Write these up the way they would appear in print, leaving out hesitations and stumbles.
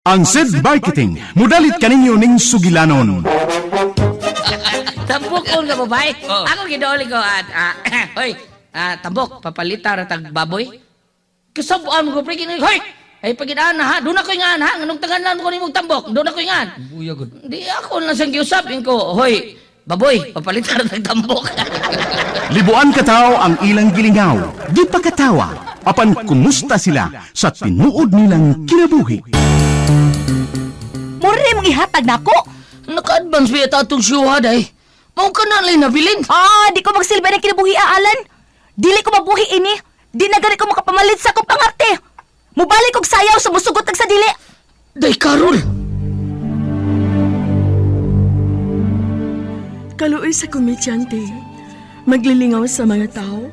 Ang Sid Marketing, mudalit kaninyo ning sugilanon. Tambok ko nga babae. Oo. Ako gidauli ko at hoy, tambok papalita ra tag baboy. Kasabuan mo ko pre kini hoy. Ay pagidaan na ha, doon ako ingan ha, nganong tanganan ko nimong tambok, doon ako ingan. Buya gud. Di ako lang sang giusapin ko, hoy, baboy, papalita ra tag tambok. Libuan katao ang ilang gilingaw, di pa katawa, apan kumusta sila sa tinuod nilang kinabuhi. Mura rin mong ihatag na ako. Naka-advance ba ito itong syuha day? Mao ka na lang nabilin. Di ko magsilbi ng kinabuhi, Alan. Dili ko mabuhi ini. Di na gani ko makapamalit sa akong pangarte. Mubalik kog sayaw sa musugot sa dili. Day, Carol! Kaluoy sa komedyante, maglilingaw sa mga tao,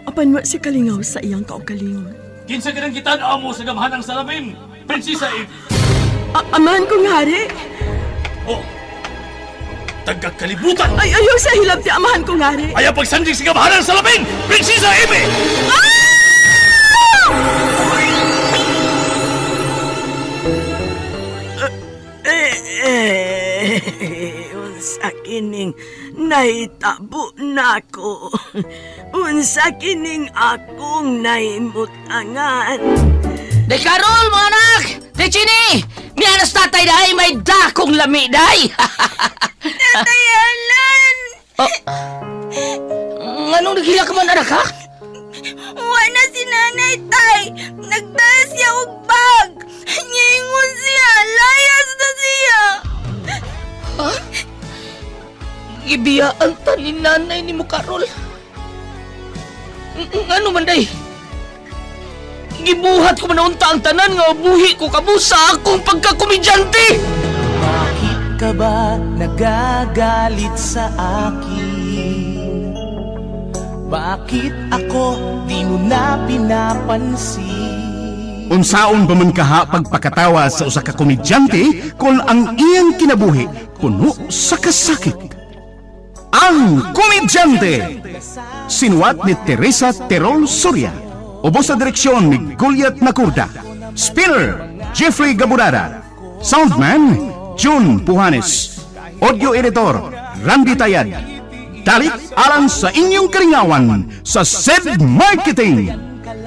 apan wa si kalingaw sa iyang kaugalingon. Kinsa ganang gitan-aw mo sa gamhanang salamin, Prinsesa Eve. Amahan kong hari, Oh, tagakalibutan! ay ayaw sa hilab ti amahan kong hari. Ayaw pagsandig sa gamhanang salamin, Prinsesa Eve! Unsa kining naitabo nako. Unsa kining akong naimutangan. Day, Carol, mga anak! Day, Chini! Miyanas tatay dahi, may dakong lami dahi! Tatay Alan! Anong naghila ka man, anak, ha? Wala si nanay, tay. Nagdala siya og bag. Nyingon siya. Layas na siya. Ha? Ibiyaan ta ni nanay ni mo, Carol. Ano man, day? Gibuhat ko manaunta ang tanan nga buhi ko kabusa akong pagkakomedyante! Bakit ka ba nagagalit sa akin? Bakit ako di mo na pinapansin? Unsaon ba man kaha pagpakatawa sa usa ka komedyante kung ang iyang kinabuhi puno sa kasakit? Ang Komedyante! Sinuwat ni Teresa Terol Soria. Ubos sa direksyon ni Goliath Macurda. Spinner, Jeffrey Gaburada. Soundman, June Puhanes. Audio editor, Randy Tayad. Dalit alang sa inyong karingawan sa Sid Marketing.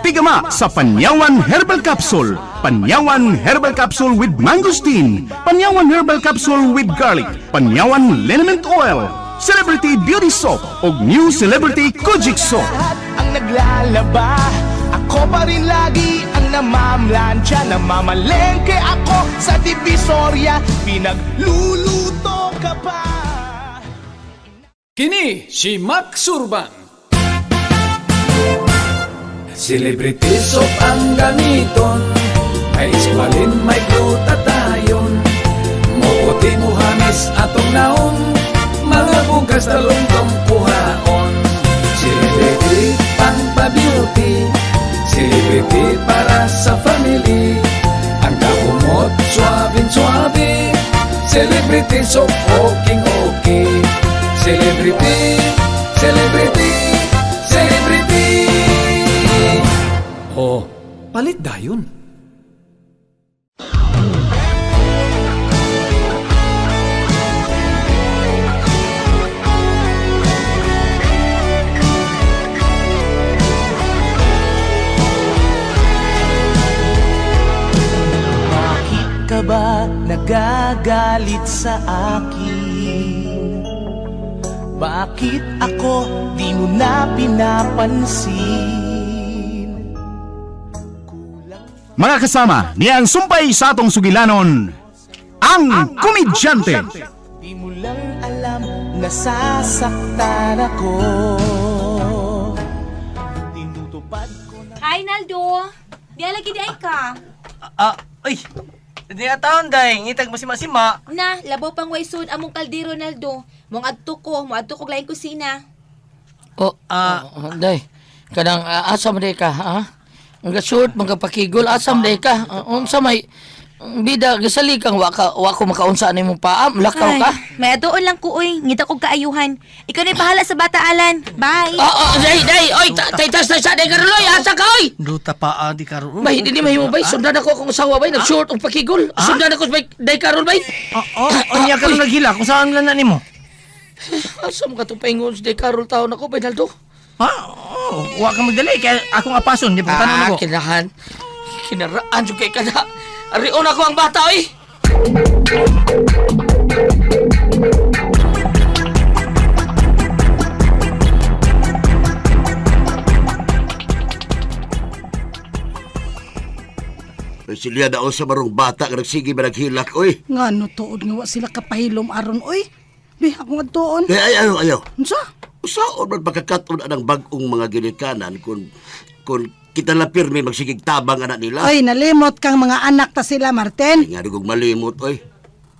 Pigama sa Panyawan Herbal Capsule. Panyawan Herbal Capsule with Mangosteen. Panyawan Herbal Capsule with Garlic. Panyawan Liniment Oil. Celebrity Beauty Soap o New Celebrity Kojic Soap. Lahat ang naglalaba, ako pa rin lagi ang namamlansya. Namamalengke ako sa Divisoria, pinagluluto ka pa. Kini si Max Urban. Celebrity soap ang gamiton, may iskwalin, may glutatayon. Muputi mo hamis atong naong, mga bugas talong puhaon. Celebrity pang pa-beauty, celebrity para sa family. Ang kahumot, suabing-suabe, celebrity soap, okay. Celebrity, celebrity, celebrity. Oh, palit dayon. Bakit ka ba nagagalit sa akin? Bakit ako di mo na pinapansin? Mga kasama, niyang sumpay sa atong sugilanon, ang Komedyante. Di mo lang alam, nasasaktan ako. Tinutupad ko na. Hi, Naldo. Di lagi di ay ka. Uy! Hindi na taon, day. Ngitag mo si Masima. Na, labaw pang waysod among kaldero, Naldo. Mong adto ko laing kusina. Day, kanang asam day ka, ha? Ang gasud, mga pakigol, asam day ka. Unsa may Bida, gasali kang wako makaunsa ni mong paam. Lakaw ka. may adoon lang ko, uy. Ngita kong kaayuhan. Ikaw na'y bahala sa bata, Alan. Bye. Day, oy, taytas na siya, day karuloy, asa ka, oy! Duta pa di karon. Bay, hindi may mo, bay. Sundan ako akong asawa, bay. Nag-short o pakigol. Sundan ako, bay, day karol, bay. Unya karon naghila kung saan lang na nimo. Asa mo ka itong paingon, day karol taon ako, bay, Naldo? Ha? Wa ka magdali kay akong apason di pagtanon ako. Kinahan. Kinaraan yung kay kada. Arion ako ang bata, oy! Silya daw sa marong bata nga nagsige ba naghilak, oy. Nga no tuod nga wa sila kapahilom aron oy. Bi ako nga tuon. Ayaw. Unsa? Usaon man pagkakaton anang bag-ong mga ginikanan kung kita la pirmi magsigig tabang anak nila. Oy, nalimot kang mga anak ta sila, Martin. Nga dugong malimot, oy.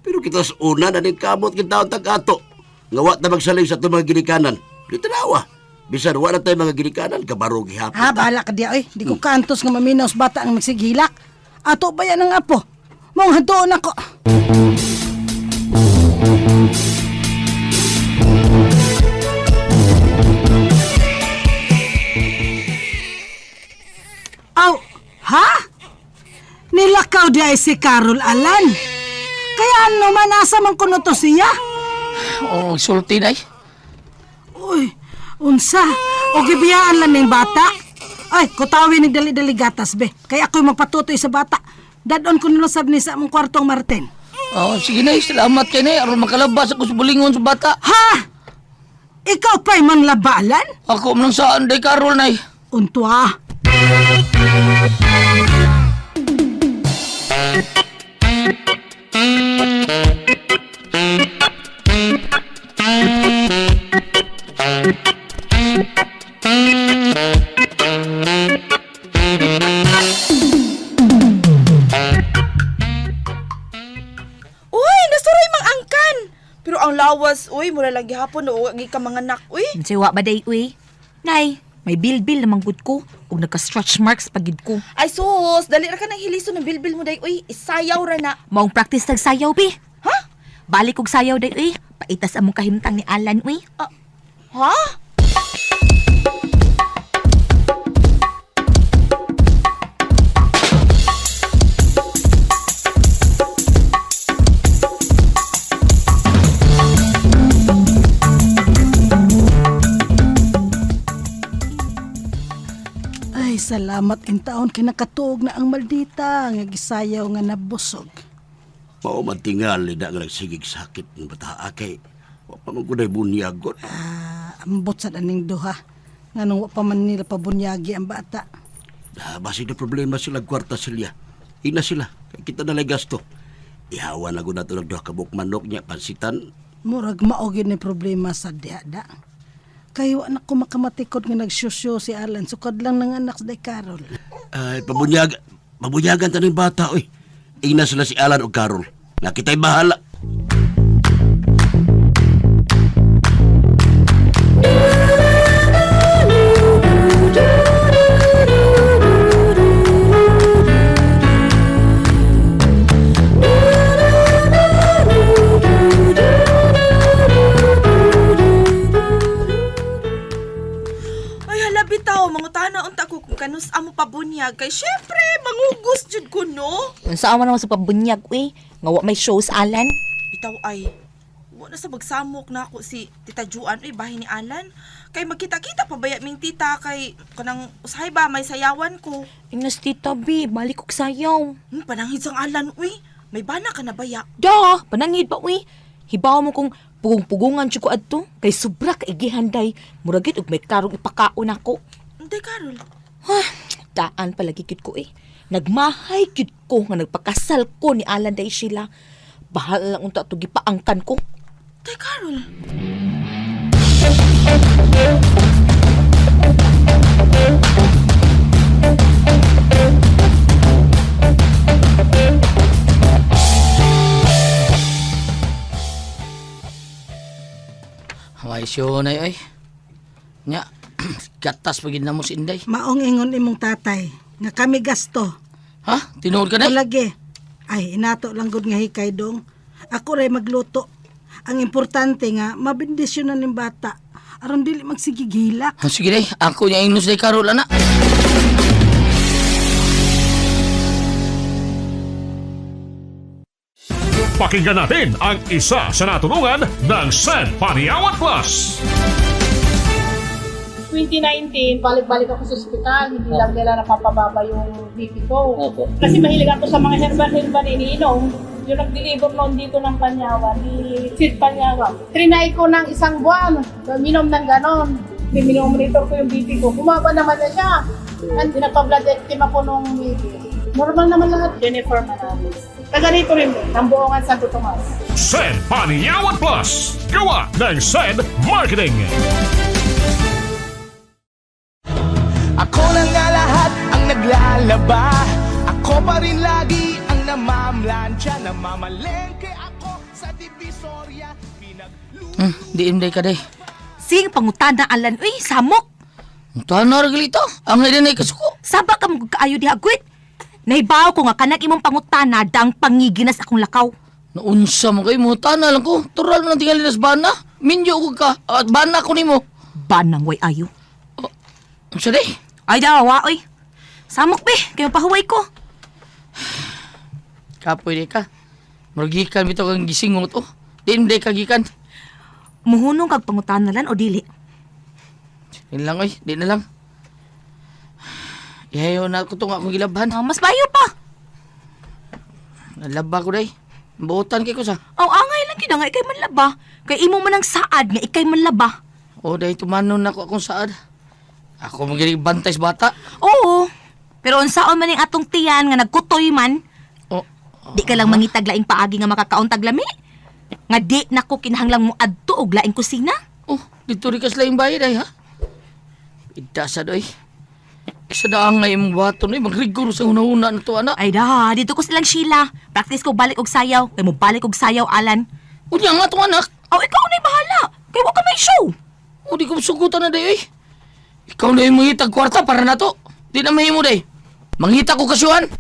Pero kita sa una na ning kamot kita tag-ato. Nga wa ta magsalig sa itong mga ginikanan. Di tanawa. Bisan wa na tayo mga ginikanan, kabaro gihapon. Ha, bahala ka diya oy. Di ko kantos nga maminaw sa bata ang magsighilak. Ato ba yan ang apo? Mong hadoon ako. Aw, ha? Nilakaw di ay si Carol Alan. Kaya ano man asa man kuno to siya? Oh, sulti na, Uy, unsa? O gibiyaan lang ning bata? Ay, kutawin ni dali-dali gatas be. Kaya ako'y magpatutoy sa bata. Dadon ko nilusab ni sa among kwartong Martin. Oh, sige na, salamat kay na. Aron makalabas ako sa bulingon sa bata. Ha? Ikaw pa'y manglabalan? Ako man saan, day karol na, Untwa. Uy, nasuray mang angkan. Pero ang lawas, uy, mura lang gihapon o gi ka mga anak, uy. Siwa ba day, uy? Nay, may bil-bil namang good ko. Kung nagka-stretch marks pagid ko. Ay sus, dali ra ka ng hiliso ng bilbil mo day, uy. Isayaw ra na. Maong practice tagsayaw, bi. Ha? Balik kog sayaw day, uy. Paitas among kahimtang ni Alan, uy. Ha? Ay, salamat in taon kinakatuog na ang maldita nga gisayaw nga nabusog. Mao man tingali na nga nagsigig sakit ng bata kay wa pa man kunay bunyagon. Ambot sa daning duha. Nganong wa pa man nila pabunyagi ang bata. Basig na problema sila kwarta silya. Ina sila, kay kita na gasto. Ihawa na guna ito nagduha kabuk manok niya, pansitan. Murag maogin ni problema sa diada. Kayo anak ko makamatikod nga nagsyusyo si Alan. Sukad lang ng anak sa day Carol. Ay, pabunyagan tanong bata, oy. Ina sila si Alan o Carol. Na kita'y bahala. Ay, hala bitaw, mangutana unta ko kung kanus amo pabunyag. Kay syempre, mangugos jud ko, no? Unsa man naman sa pabunyag, uy. Nga wa may shows, Alan. Bitaw ay, wa na sa magsamok na ako si Tita Juan, uy, bahay ni Alan. Kay magkita-kita pa baya ming tita kay kanang usahay ba may sayawan ko. Ingnas tita, bi. Balik kog sayaw. Panangid sang Alan, uy. May bana ka na baya. Da, panangid pa, uy. Hibaw mo kung pugong-pugungan siya ko adto. Kay sobra kaigihanday. Muragit og may karong ipakaon ako. Hindi, Carol. Daan palagi kit ko eh. Nagmahay kit ko nga nagpakasal ko ni Alan day sila. Bahal lang unta to gipaangkan ko. Hindi, Carol. May siyo na ay. Nya, gatas pagin na mo si Inday. Maong ingon imong tatay. Nga kami gasto. Ha? Tinuod ka na? Lagi. Ay, inato lang gud nga hikay dong. Ako ray magluto. Ang importante nga, mabindisyon na ning bata. Aron dili magsigigilak. Sige day, ako niya inos day Carol, anak. Pakinggan natin ang isa sa natulungan ng San Paniawan Plus. 2019, balik-balik ako sa ospital. Hindi lang nila napapababa yung BP ko. Kasi mahilig ako sa mga herbal-herbal na iniinom. Yung nag-deliver noon dito ng Panyawan, ni Sid Panyawan. Trinay ko ng isang buwan, minom ng ganon. Minomonitor ko yung BP ko. Bumaba naman na siya. And pinagpa-blood active ako nung normal naman lahat. Jennifer Manalis. Taga rito rin, ng Buongan Santo Tomas. San Paniawan Plus. Gawa ng San Marketing. Ako na nga lahat ang naglalaba. Ako pa rin lagi ang namamlansya. Namamalengke ako sa Divisoria. Diin day ka day. Sing pangutana alan, uy, samok. Tahan na ragalito. Ang nga din ay kasuko. Sabak ka magkaayo di agwit. Naibaw ko nga kanang imong pangutana dang pangiginas akong lakaw. Naunsa mo kayo mo. Tahan na lang ko. Tural mo ng tingali nas bana. Minyo ko ka. At bana ko ni mo. Banang way ayo. Ang sa day. Ay dawa, oy. Samok be, kayo pahuway ko. Kapoy day ka. Maragikan bito kang gisingot oh. Diin day kagikan. Muhunong kag pangutana lan o dili. Yun lang oy. Di na lang. Ihayo na ko itong akong gilabhan. Mas bayo pa. Nalaba ko day. Buutan kay ko sa. Aw, angay lang gina nga ikay manlaba. Kay imo man ang saad nga ikay manlaba. O day tumanon na ko akong saad. Ako magiling bantay sa bata. Oo. Pero unsaon man ning atong tiyan nga nagkutoy man. O. Di ka lang mangitag laing paagi nga makakaon taglami. Nga di nako kinahanglang mo adto og laing kusina. Oh, dito rin kas laing bayad ay ha. Idasa doy. Isa na ang ngayong bato na magriguro sa una-una na to, anak. Ay da, dito ko silang Sheila. Practice ko balik og sayaw. Kay mo balik og sayaw, Alan. Unya nga itong anak. Aw, ikaw na'y bahala. Kay wa ka may show. O di ko sugutan na day, eh. Ikaw na yung mangitag kwarta para na to. Di na mahimo day. Mangita ko kasyuhan.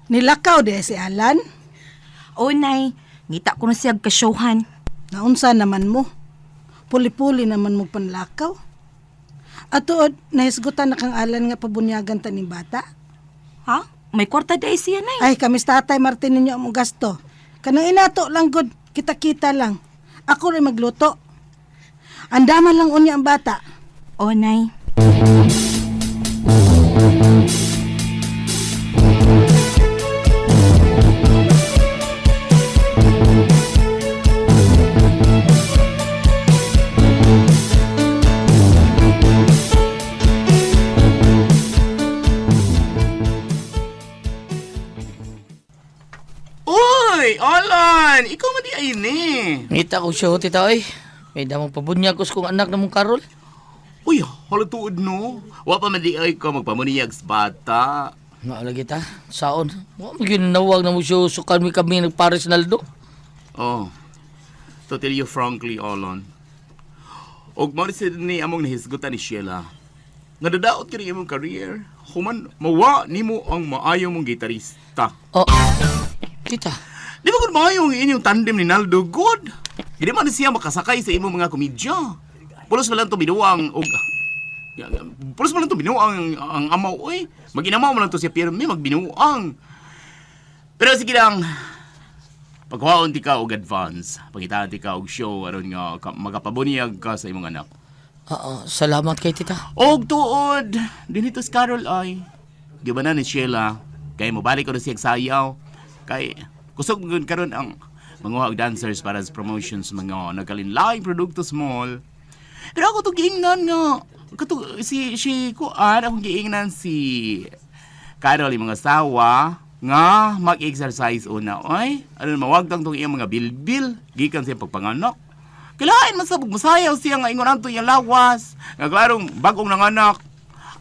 Nilakaw de si Alan. O, nay. Ngita ko na siya kasyuhan. Naunsa naman mo. Puli-puli naman mo panlakaw. At tuod, nahisgutan na kang Alan nga pabunyagan ta ni bata. Ha? May kwarta day siya, nay. Ay, kamis tatay Martin ninyo ang gasto. Kanang inato lang good, kita-kita lang. Ako rin magluto. Andaman lang unya ang bata. O, nay. Uy, Alan! Ikaw man di ay ni. Ngita ko siya, tita, ay. May damang pabunyag ko sa kong anak na mong Carol. Uy, halatuod no. Wa pa man di ay ko magpamuniyag sa bata. Nga lagi ta, saon. Wa maginawag na mo siya sukan mi kami nagpares naldo. Oh, to tell you frankly, Alan. Og marisid ni among nahisgutan ni Sheila. Nga dadaot ka rin imong career. Human, mawa ni mo ang maayong mong gitarista. Oh, tita. Di ba kung maayong inyong tandem ni Naldo, good? Hindi man siya makasakay sa imong mga komedya. Pulos mo lang to binuang og... Pulos mo lang to binuang ang amaw, oy. Maginamaw mo lang to siya pirmi, magbinuang. Pero sige lang, pagkawaon ti ka og advance, pagitaan ti ka og show, aron nga magapabuniyag ka sa imong anak. Salamat kay tita. Og tuod, dinito si Carol ay, giba na ni Sheila, kay mobalik ko na siya sayaw, kay kusog mo karon ang mga dancers para sa promotions mga nagalinlaing produkto sa mall. Pero ako to giingnan nga, akong giingnan si Carol yung mga sawa, nga mag-exercise una, oy. Ano mawagtang tong iyang mga bilbil, gikan siya pagpanganak. Kailangan masabog masayaw siya nga ingon anto yung lawas. Nga klarong bagong nanganak.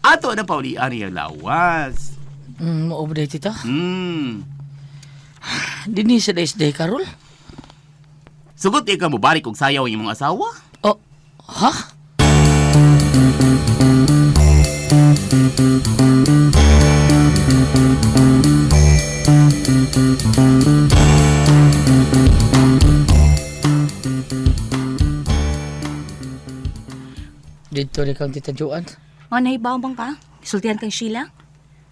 Ato na paulian niya lawas. Maobday tita. Hmm. Dini sa day Carol. Sugot ka mo balik kung sayaw yung mga asawa? Oh, ha? Dito rin kang tita Joan. Mga nahibaw bang ka? Sultihan kang Sheila?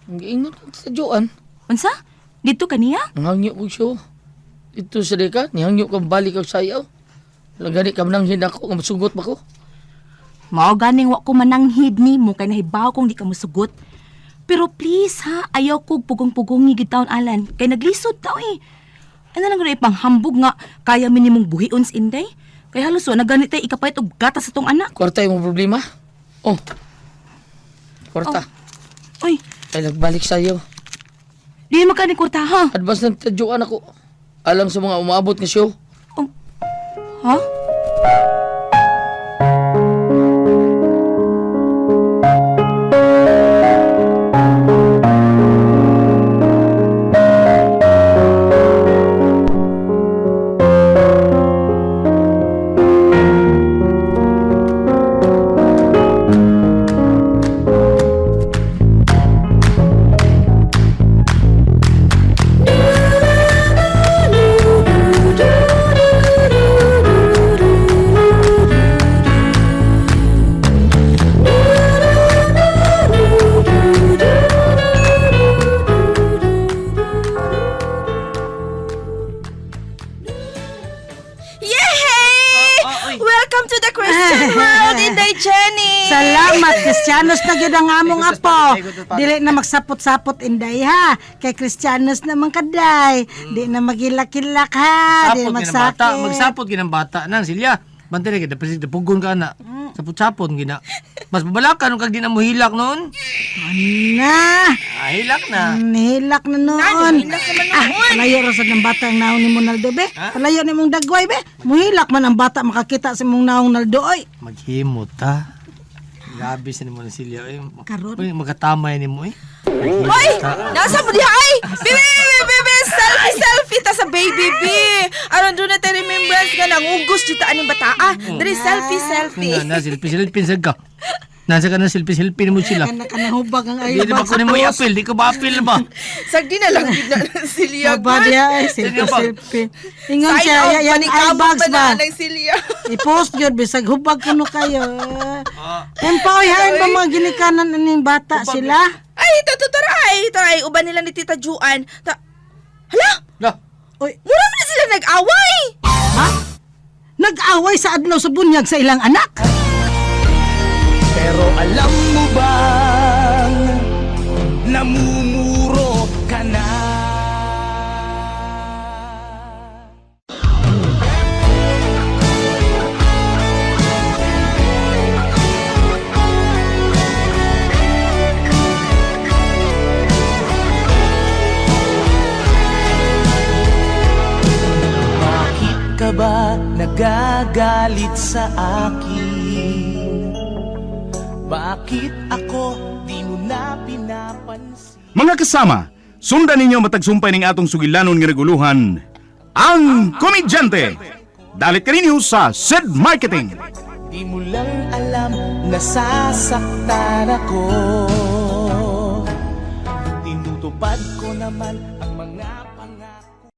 Ang giingon kang tita Joan. Unsa? Dito kaniya? Ang hangyo ko siya. Dito sa deka, nihangyo kang balik kang sayaw. Lagani ka mananghid ako, nga masugot ba ko? Mao ganing wa ko mananghid ni mo kay nahibaw kong di ka musugot. Pero please ha, ayaw kog pugong-pugong ni gitaon Alan. Kay naglisod daw eh. Ano lang rin panghambog nga kaya minimong buhion sa Inday? Kay halos wa naganit tay ikapayat og gatas sa tong anak. Kwarta yung problema. Oh. Kwarta. Oy, Ay nagbalik sayaw. di makani kurta ha. Advance ng tita Joan ako. Alang sa mga umabot nga show. Ha? Yay! Welcome to the Christian world, Inday Jenny! Salamat, Kristiyanos na gyud ang among apo. Dili na magsapot-sapot inday ha. Kay Kristiyanos naman kaday. Di na magilak-ilak ha. Di na magsakit. Magsapot ginang bata nang Silya. Bantay kita presig pugon ka na. Sapot-sapot gina. Mas babalakan kag di na mo hilak noon. Na. Hilak na. Hilak na noon. Palayo ra sad ng bata ang naong ni Monaldo be. Palayo ni mong dagway be. Muhilak man ang bata makakita sa mong naong Naldo oy. Maghimot ha. Grabe sa nimo na Silya. Karon. Magatamay nimo eh. Hoy! Nasa mo diha ay! Bibi! Selfie ta sa baby B! Aron doon na tayo remembrance nga nangugos dito aning bataa. Dari selfie. Na selfie sa ka. Nasa ka na selfie mo sila. Kanahubag ang Di ba ko ni mo i-appeal? Di ko ba appeal ba? Sagdi na lang gid na Silya. Baba diha ay selfie. Ingon Sign siya out yan ay bags ba. ng Silya. I-post yun bisag hubag kuno kayo. Yan pa oy hain ba mga ginikanan aning bata sila? Ay, taray. Uban nila ni Tita Juan. Hala! Oy, mura mo na sila nag-away! Ha? Nag-away sa adlaw sa bunyag sa ilang anak? Pero alam mo bang namumuro ka na? Bakit ka ba nagagalit sa akin? Bakit ako di mo na pinapansin? Mga kasama, sundan ninyo matagsumpay ning atong sugilanon nga reguluhan, ang Komedyante. Dalit kaninyo sa SED Marketing. Di mo lang alam, nasasaktan ako. Tinutupad ko naman ang mga